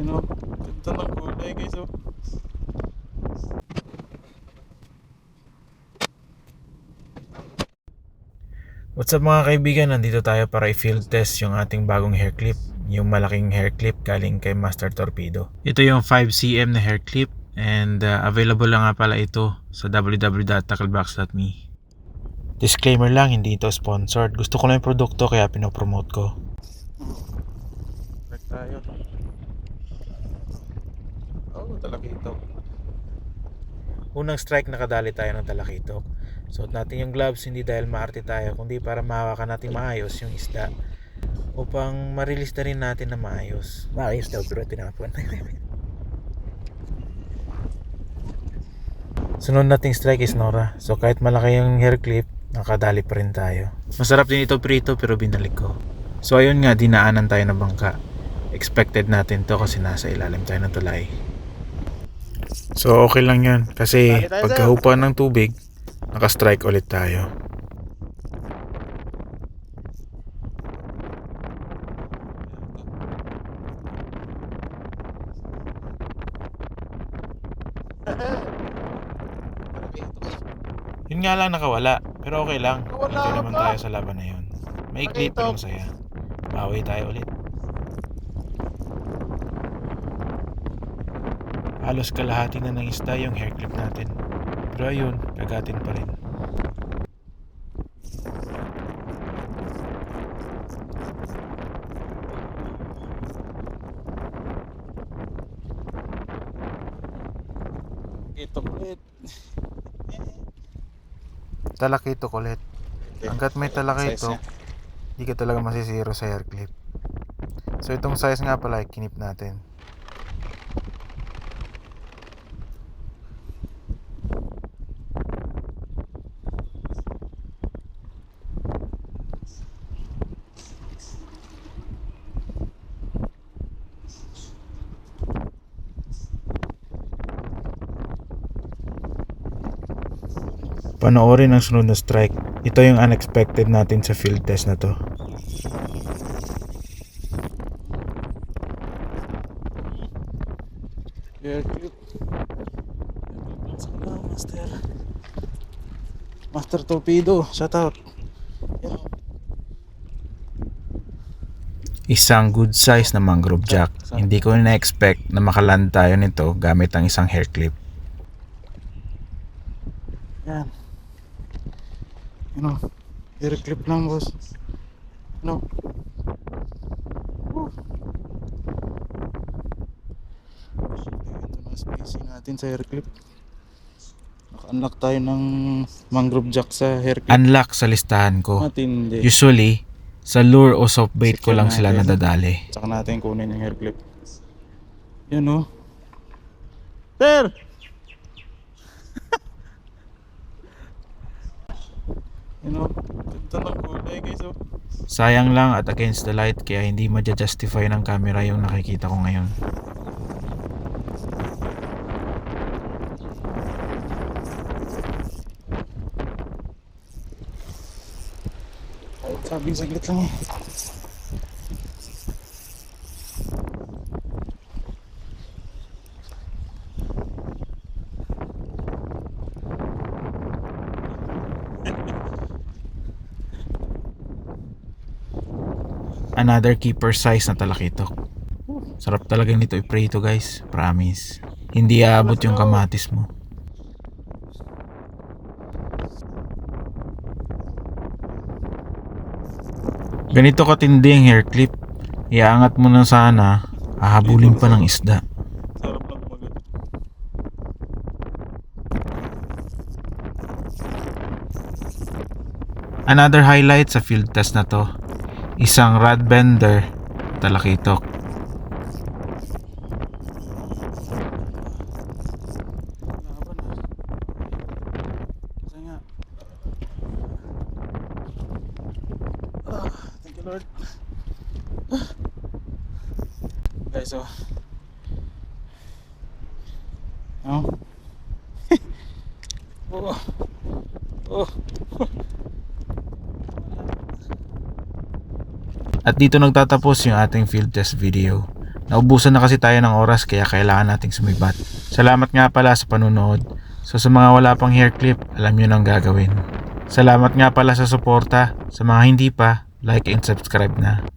You know, ganda ng kulay guys. Oh. What's up mga kaibigan, nandito tayo para i-field test yung ating bagong hair clip. Yung malaking hair clip galing kay Master Torpedo. Ito yung 5cm na hair clip and available lang nga pala ito sa www.tacklebox.me. Disclaimer lang, hindi ito sponsored. Gusto ko lang yung produkto kaya pinopromote ko. Check tayo. Oh, talakitok. Unang strike, nakadali tayo ng talakitok. Suot natin yung gloves hindi dahil maarte tayo, kundi para mahawakan natin maayos yung isda upang ma-release na rin natin na maayos. Maayos daw pero tinapon. Sunod nating strike is Nora. So kahit malaki yung hair clip, nakadali pa rin tayo. Masarap din ito prito pero binalik ko. So ayun nga, dinaanan tayo ng bangka. Expected natin to kasi nasa ilalim tayo ng tulay. So okay lang yun kasi pagkahupa ng tubig, naka-strike ulit tayo. Yun nga lang nakawala, pero okay lang. Enjoy naman tayo sa laban na yun. May clip pero masaya. Bawi tayo ulit. Halos kalahati na ng isda yung hair clip natin. Pero ayun, kagatin pa rin. Ito ulit. Talakitok ulit. Hanggat may talakitok, di ka talaga masisiro sa hair clip. So itong size nga pala, kinip natin. Panoorin ang sunod na strike. Ito yung unexpected natin sa field test na to. Hair clip. Sana, Master Torpedo, shout out. Isang good size na mangrove jack. Hindi ko na-expect na makaland tayo nito gamit ang isang hair clip. Yan. You know, hair clip lang boss. No. Ito na spacing natin sa hair clip. Naka-unlock tayo ng mangrove jack sa hair clip. Unlock sa listahan ko. Matindi. Usually, sa lure o soft bait ko lang sila Natin. nadadali. Tsaka natin kunin yung hair clip. Yan o. Sir! Yan o. Ganda ng kulay guys o. Sayang lang at against the light kaya hindi ma-justify ng camera yung nakikita ko ngayon. Sabing saglit lang eh. Another keeper size na talakitok. Sarap talaga nito i-prito guys, promise. Hindi aabot yung kamatis mo. Ganito katindi ang hair clip. Iaangat mo na sana, hahabulin pa ng isda. Sarap lang kumagat. Another highlight sa field test na to, isang rod bender talakitok. Kasi nga. Thank you Lord. Guys so. Oh. Oh. Oh. At dito nagtatapos yung ating field test video. Naubusan na kasi tayo ng oras kaya kailangan nating sumibat. Salamat nga pala sa panunood. So sa mga wala pang hair clip, alam nyo nang gagawin. Salamat nga pala sa suporta. Sa mga hindi pa, like and subscribe na.